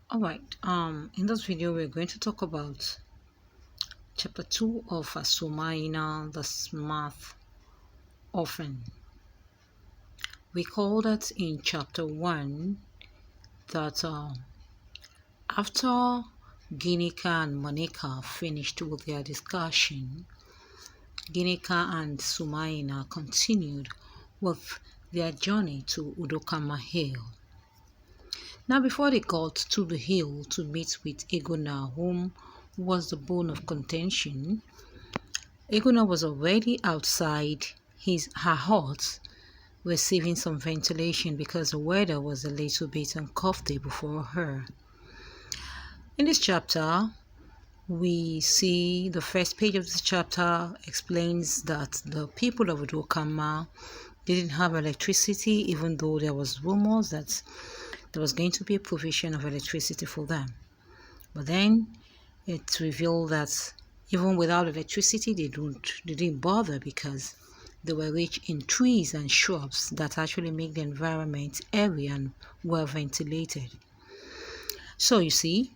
All right. In this video, we're going to talk about chapter 2 of Somayina, the Smart Orphan. We called that in chapter 1 that after Ginika and Monica finished with their discussion, Ginika and Somayina continued with their journey to Udokama Hill. Now, before they got to the hill to meet with Egona, whom was the bone of contention, Egona was already outside her hut receiving some ventilation because the weather was a little bit uncomfortable for her. In this chapter, we see the first page of this chapter explains that the people of Udokama didn't have electricity, even though there was rumors that there was going to be a provision of electricity for them. But then it revealed that even without electricity, they didn't bother because they were rich in trees and shrubs that actually make the environment airy and well ventilated. So you see,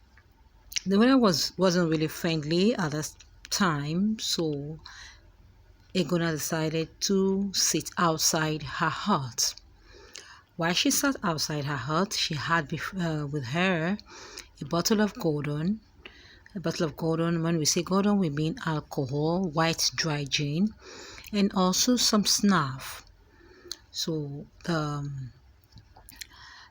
the weather wasn't really friendly at that time, so Egona decided to sit outside her hut. While she sat outside her hut, she had with her a bottle of Gordon. A bottle of Gordon, when we say Gordon, we mean alcohol, white dry gin, and also some snuff. So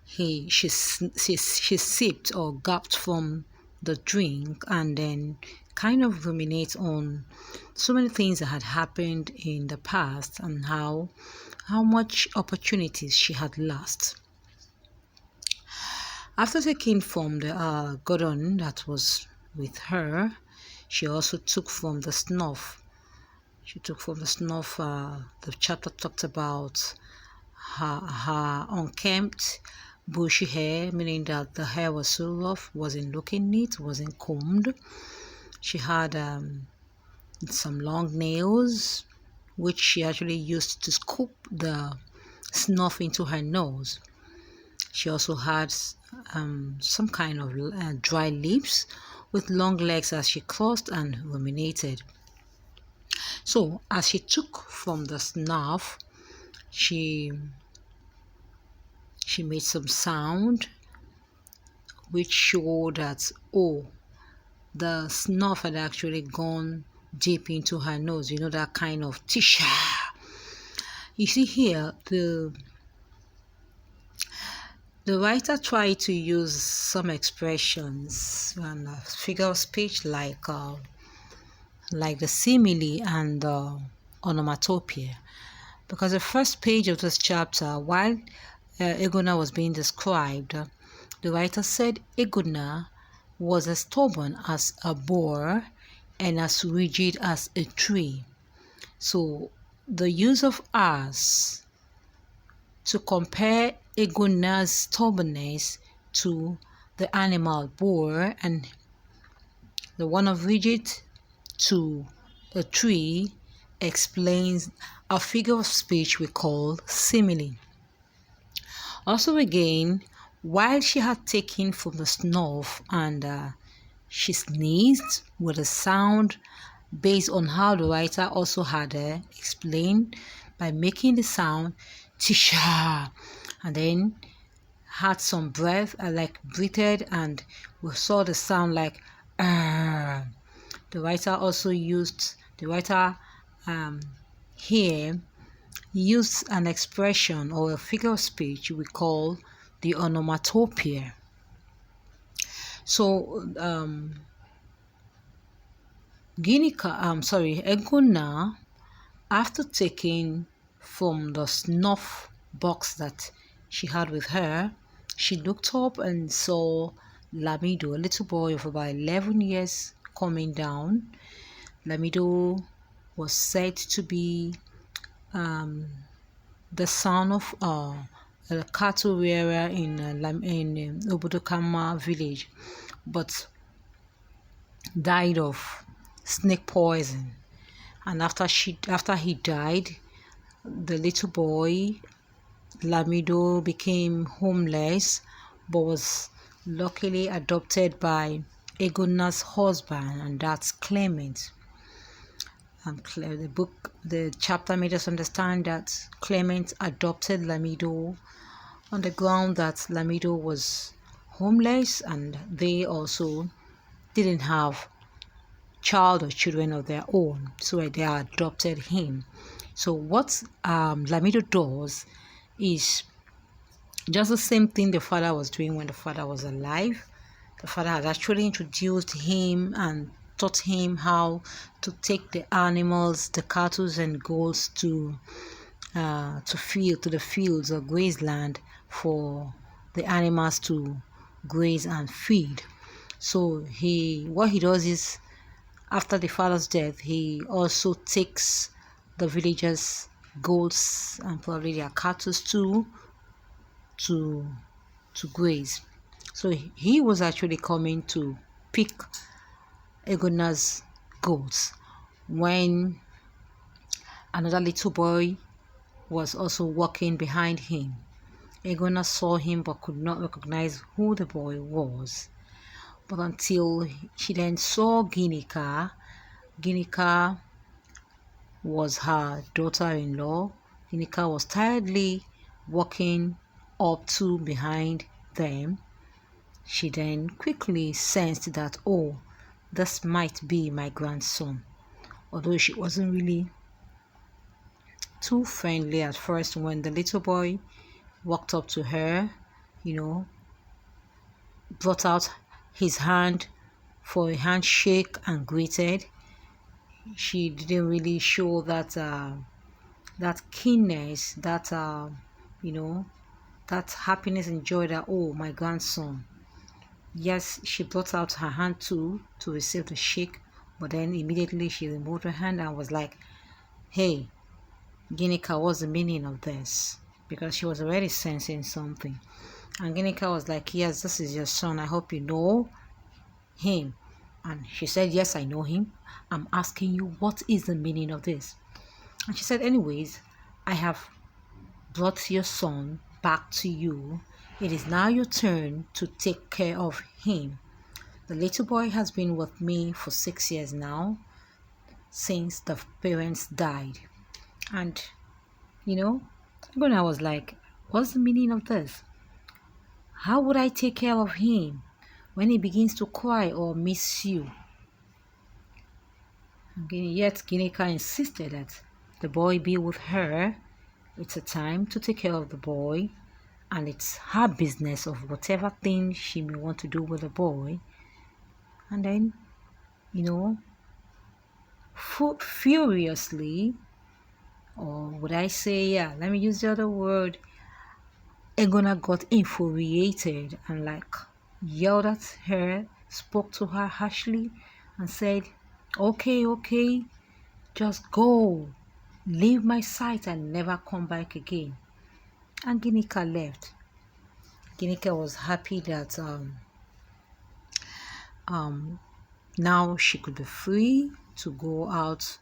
she sipped or gulped from the drink and then kind of ruminate on so many things that had happened in the past and how much opportunities she had lost. After taking from the Gordon that was with her, she also took from the snuff. The chapter talked about her unkempt, bushy hair, meaning that the hair was so rough, wasn't looking neat, wasn't combed. She had some long nails, which she actually used to scoop the snuff into her nose. She also had some kind of dry lips with long legs as she crossed and ruminated. So as she took from the snuff, she made some sound which showed that, oh, the snuff had actually gone deep into her nose. You know, that kind of tisha. You see here, the writer tried to use some expressions and figure of speech like the simile and onomatopoeia, because the first page of this chapter, while Egona was being described, the writer said Egona was as stubborn as a boar and as rigid as a tree. So the use of as to compare Egona's stubbornness to the animal boar and the one of rigid to a tree explains a figure of speech we call simile. Also again, while she had taken from the snuff and she sneezed with a sound based on how the writer also had explained by making the sound tisha, and then had some breath, like breathed, and we saw the sound like the writer here used an expression or a figure of speech we call the onomatopoeia. So Egona, after taking from the snuff box that she had with her, she looked up and saw Lamido, a little boy of about 11 years, coming down. Lamido was said to be the son of a cattle rearer in Obodokama village, but died of snake poison. And after he died, the little boy Lamido became homeless, but was luckily adopted by Egona's husband, and that's Clement. The chapter made us understand that Clement adopted Lamido on the ground that Lamido was homeless, and they also didn't have child or children of their own, so they adopted him. So what Lamido does is just the same thing the father was doing when the father was alive. The father had actually introduced him and taught him how to take the animals, the cattle and goats to the fields or grazeland for the animals to graze and feed. So what he does is, after the father's death, he also takes the villagers' goats and probably their cattle too to graze. So he was actually coming to pick Egona's goats when another little boy was also walking behind him. Egona saw him but could not recognize who the boy was. But until she then saw Ginika. Ginika was her daughter-in-law. Ginika was tiredly walking up to behind them. She then quickly sensed that, oh, this might be my grandson. Although she wasn't really too friendly at first, when the little boy walked up to her, brought out his hand for a handshake and greeted. She didn't really show that keenness, that happiness and joy that, oh, my grandson. Yes, she brought out her hand too to receive the shake, but then immediately she removed her hand and was like, hey, Ginika, what's the meaning of this? Because she was already sensing something. And Ginika was like, yes, this is your son. I hope you know him. And she said, yes, I know him. I'm asking you, what is the meaning of this? And she said, anyways, I have brought your son back to you. It is now your turn to take care of him. The little boy has been with me for 6 years now, since the parents died. And, when I was like, what's the meaning of this? How would I take care of him when he begins to cry or miss you? Yet Ginika insisted that the boy be with her. It's a time to take care of the boy, and it's her business of whatever thing she may want to do with the boy. And then, furiously, or would I say, let me use the other word, Egona got infuriated and yelled at her, spoke to her harshly and said, okay, just go, leave my sight and never come back again. And Ginika left. Ginika was happy that now she could be free to go out,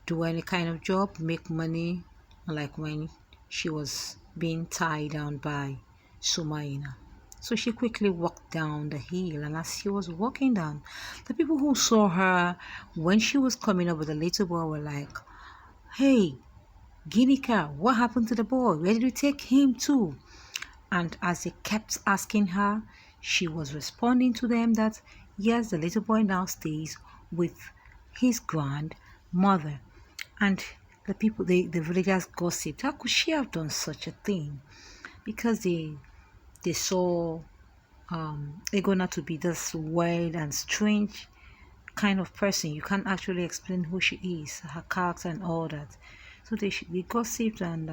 do any kind of job, make money, like when she was being tied down by Somayina. So she quickly walked down the hill, and as she was walking down, the people who saw her when she was coming up with the little boy were like, hey, Ginika, what happened to the boy? Where did you take him to? And as they kept asking her, she was responding to them that, yes, the little boy now stays with his grandmother. And the people, the villagers gossiped, how could she have done such a thing? Because they saw Egona to be this wild and strange kind of person. You can't actually explain who she is, her character and all that. So they gossiped, and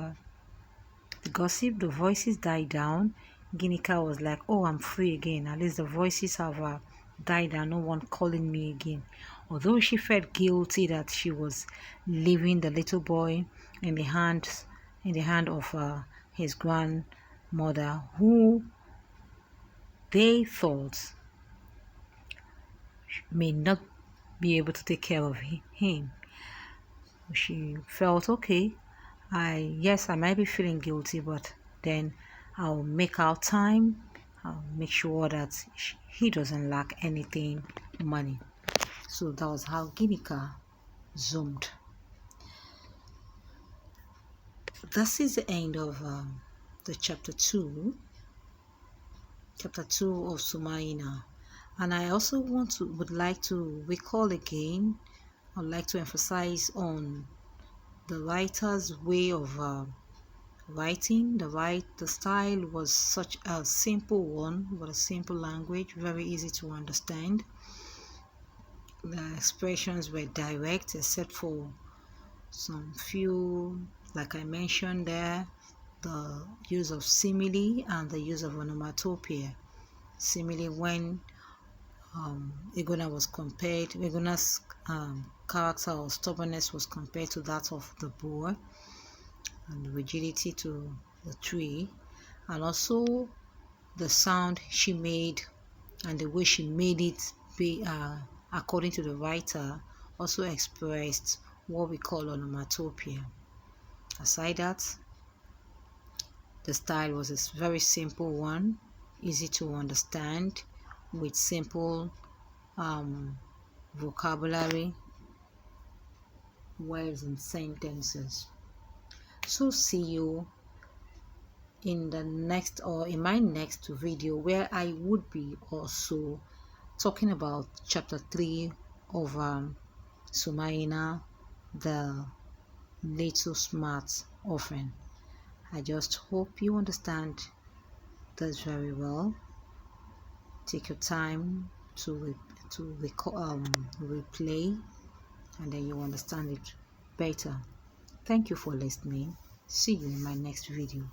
the voices died down. Ginika was like, oh, I'm free again. At least the voices have died down. No one calling me again. Although she felt guilty that she was leaving the little boy in the hand of his grandmother, who they thought may not be able to take care of him. She felt, okay, I might be feeling guilty, but then I'll make out time, I'll make sure that he doesn't lack anything money. So that was how Ginika zoomed. This is the end of the chapter 2 of Somayina. And I also would like to recall again, I'd like to emphasize on the writer's way of writing. The style was such a simple one, with a simple language, very easy to understand. The expressions were direct, except for some few, like I mentioned there, the use of simile and the use of onomatopoeia. Simile, when Eguna's character or stubbornness was compared to that of the boar, and rigidity to the tree, and also the sound she made and the way she made it be, according to the writer, also expressed what we call onomatopoeia. Aside that, the style was a very simple one, easy to understand, with simple vocabulary, words and sentences. So see you in the next, or in my next video, where I would be also talking about chapter 3 of Somayina, the little smart orphan. I just hope you understand this very well. Take your time to replay, and then you understand it better. Thank you for listening. See you in my next video.